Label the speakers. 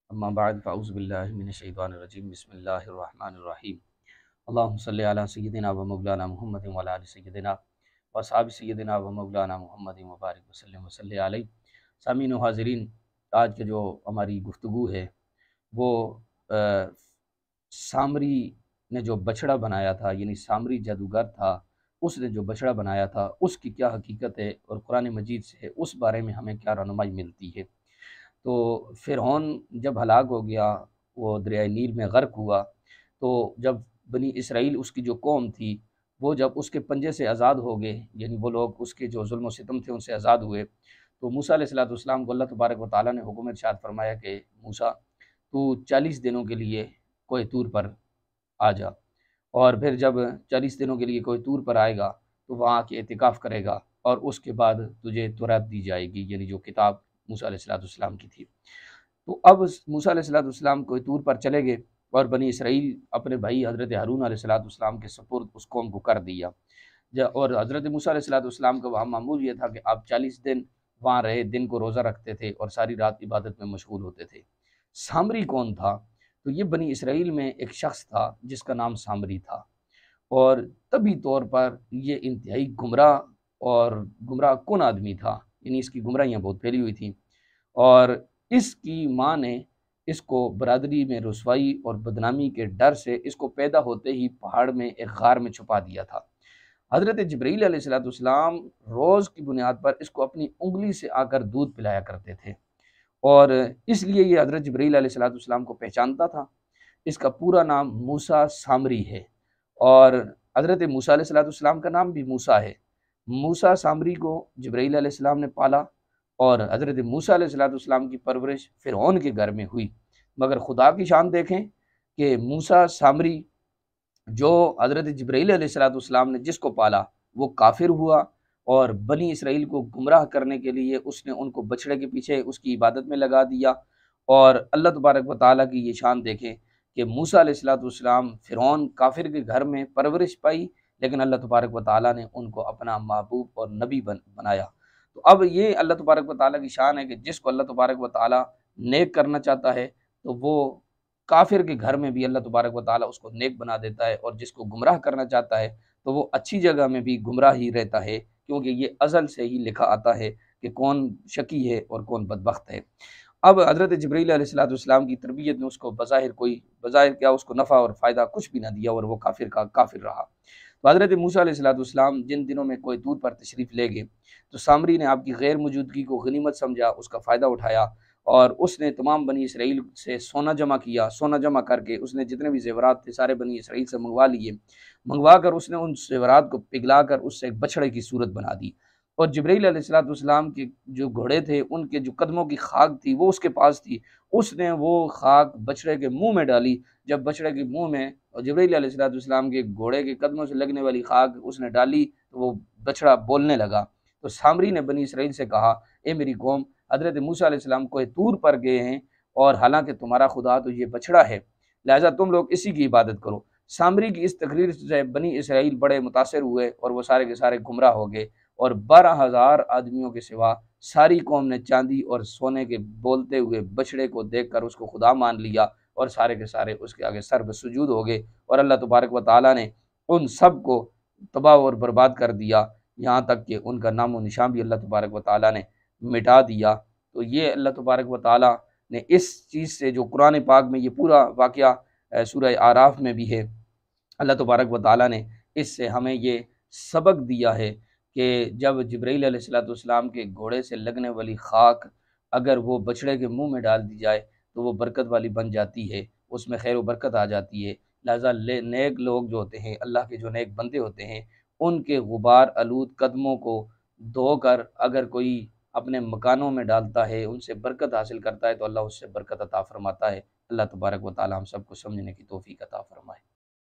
Speaker 1: اما بعد فاعوذ باللہ من الشیطان الرجیم بسم اللہ الرحمن الرحیم اللہم صلی علی سیدنا و مولانا محمد و علی آل سیدنا و اصحاب سیدنا و مولانا محمد مبارک وسلم وصلی علیہ۔ سامعین و حاضرین، آج کے جو ہماری گفتگو ہے وہ سامری نے جو بچڑا بنایا تھا، یعنی سامری جادوگر تھا، اس نے جو بچڑا بنایا تھا اس کی کیا حقیقت ہے اور قرآن مجید سے اس بارے میں ہمیں کیا رہنمائی ملتی ہے۔ تو فرعون جب ہلاک ہو گیا، وہ دریائے نیل میں غرق ہوا، تو جب بنی اسرائیل اس کی جو قوم تھی وہ جب اس کے پنجے سے آزاد ہو گئے، یعنی وہ لوگ اس کے جو ظلم و ستم تھے ان سے آزاد ہوئے، تو موسیٰ علیہ السلام کو اللہ تبارک و تعالیٰ نے حکم ارشاد فرمایا کہ موسیٰ تو 40 دنوں کے لیے کوہ طور پر آ جا، اور پھر جب 40 دنوں کے لیے کوہ طور پر آئے گا تو وہاں کے اعتکاف کرے گا، اور اس کے بعد تجھے تورات دی جائے گی، یعنی جو کتاب موسیٰ علیہ السلام کی تھی۔ تو اب موسیٰ علیہ السلام کوہ طور پر چلے گئے، اور بنی اسرائیل اپنے بھائی حضرت ہارون علیہ السلام کے سپرد اس قوم کو کر دیا، اور حضرت موسیٰ علیہ السلام کا وہاں معمول یہ تھا کہ آپ 40 دن وہاں رہے، دن کو روزہ رکھتے تھے اور ساری رات عبادت میں مشغول ہوتے تھے۔ سامری کون تھا؟ تو یہ بنی اسرائیل میں ایک شخص تھا جس کا نام سامری تھا، اور طبی طور پر یہ انتہائی گمراہ اور گمراہ کن آدمی تھا، یعنی اس کی گمراہیاں بہت پھیلی ہوئی تھیں، اور اس کی ماں نے اس کو برادری میں رسوائی اور بدنامی کے ڈر سے اس کو پیدا ہوتے ہی پہاڑ میں ایک غار میں چھپا دیا تھا۔ حضرت جبرائیل علیہ السلام روز کی بنیاد پر اس کو اپنی انگلی سے آ کر دودھ پلایا کرتے تھے، اور اس لیے یہ حضرت جبرائیل علیہ السلام کو پہچانتا تھا۔ اس کا پورا نام موسیٰ سامری ہے، اور حضرت موسیٰ علیہ السلام کا نام بھی موسیٰ ہے۔ موسیٰ سامری کو جبرائیل علیہ السلام نے پالا، اور حضرت موسیٰ علیہ السلام کی پرورش فرعون کے گھر میں ہوئی، مگر خدا کی شان دیکھیں کہ موسیٰ سامری جو حضرت جبرائیل علیہ السلام نے جس کو پالا وہ کافر ہوا، اور بنی اسرائیل کو گمراہ کرنے کے لیے اس نے ان کو بچڑے کے پیچھے اس کی عبادت میں لگا دیا۔ اور اللہ تبارک و تعالیٰ کی یہ شان دیکھیں کہ موسیٰ علیہ السلام فرعون کافر کے گھر میں پرورش پائی، لیکن اللہ تبارک و تعالیٰ نے ان کو اپنا محبوب اور نبی بنایا۔ تو اب یہ اللہ تبارک و تعالیٰ کی شان ہے کہ جس کو اللہ تبارک و تعالیٰ نیک کرنا چاہتا ہے تو وہ کافر کے گھر میں بھی اللہ تبارک و تعالیٰ اس کو نیک بنا دیتا ہے، اور جس کو گمراہ کرنا چاہتا ہے تو وہ اچھی جگہ میں بھی گمراہ ہی رہتا ہے، کیونکہ یہ ازل سے ہی لکھا آتا ہے کہ کون شقی ہے اور کون بدبخت ہے۔ اب حضرت جبرائیل علیہ السلام کی تربیت نے اس کو بظاہر کیا اس کو نفع اور فائدہ کچھ بھی نہ دیا، اور وہ کافر کا کافر رہا۔ تو حضرت موسیٰ علیہ السلام جن دنوں میں کوہ طور پر تشریف لے گئے تو سامری نے آپ کی غیر موجودگی کو غنیمت سمجھا، اس کا فائدہ اٹھایا، اور اس نے تمام بنی اسرائیل سے سونا جمع کیا۔ سونا جمع کر کے اس نے جتنے بھی زیورات تھے سارے بنی اسرائیل سے منگوا کر اس نے ان زیورات کو پگھلا کر اس سے ایک بچڑے کی صورت بنا دی، اور جبرائیل علیہ السلام کے جو گھوڑے تھے ان کے جو قدموں کی خاک تھی وہ اس کے پاس تھی، اس نے وہ خاک بچڑے کے منہ میں ڈالی۔ جب بچڑے کے منہ میں اور جبرائیل علیہ السلام کے گھوڑے کے قدموں سے لگنے والی خاک اس نے ڈالی تو وہ بچڑا بولنے لگا۔ تو سامری نے بنی اسرائیل سے کہا، اے میری قوم، حضرت موسیٰ علیہ السلام کوہ طور پر گئے ہیں، اور حالانکہ تمہارا خدا تو یہ بچڑا ہے، لہٰذا تم لوگ اسی کی عبادت کرو۔ سامری کی اس تقریر سے بنی اسرائیل بڑے متاثر ہوئے، اور وہ سارے کے سارے گمراہ ہو گئے، اور 12,000 آدمیوں کے سوا ساری قوم نے چاندی اور سونے کے بولتے ہوئے بچڑے کو دیکھ کر اس کو خدا مان لیا، اور سارے کے سارے اس کے آگے سر بسجود ہو گئے، اور اللہ تبارک و تعالیٰ نے ان سب کو تباہ اور برباد کر دیا، یہاں تک کہ ان کا نام و نشان بھی اللہ تبارک و تعالیٰ نے مٹا دیا۔ تو یہ اللہ تبارک و تعالیٰ نے اس چیز سے جو قرآن پاک میں یہ پورا واقعہ سورہ اعراف میں بھی ہے، اللہ تبارک و تعالیٰ نے اس سے ہمیں یہ سبق دیا ہے کہ جب جبرائیل علیہ السلام کے گھوڑے سے لگنے والی خاک اگر وہ بچڑے کے منہ میں ڈال دی جائے تو وہ برکت والی بن جاتی ہے، اس میں خیر و برکت آ جاتی ہے۔ لہٰذا نیک لوگ جو ہوتے ہیں، اللہ کے جو نیک بندے ہوتے ہیں، ان کے غبار آلود قدموں کو دھو کر اگر کوئی اپنے مکانوں میں ڈالتا ہے، ان سے برکت حاصل کرتا ہے، تو اللہ اس سے برکت عطا فرماتا ہے۔ اللہ تبارک و تعالی ہم سب کو سمجھنے کی توفیق عطا فرمائے۔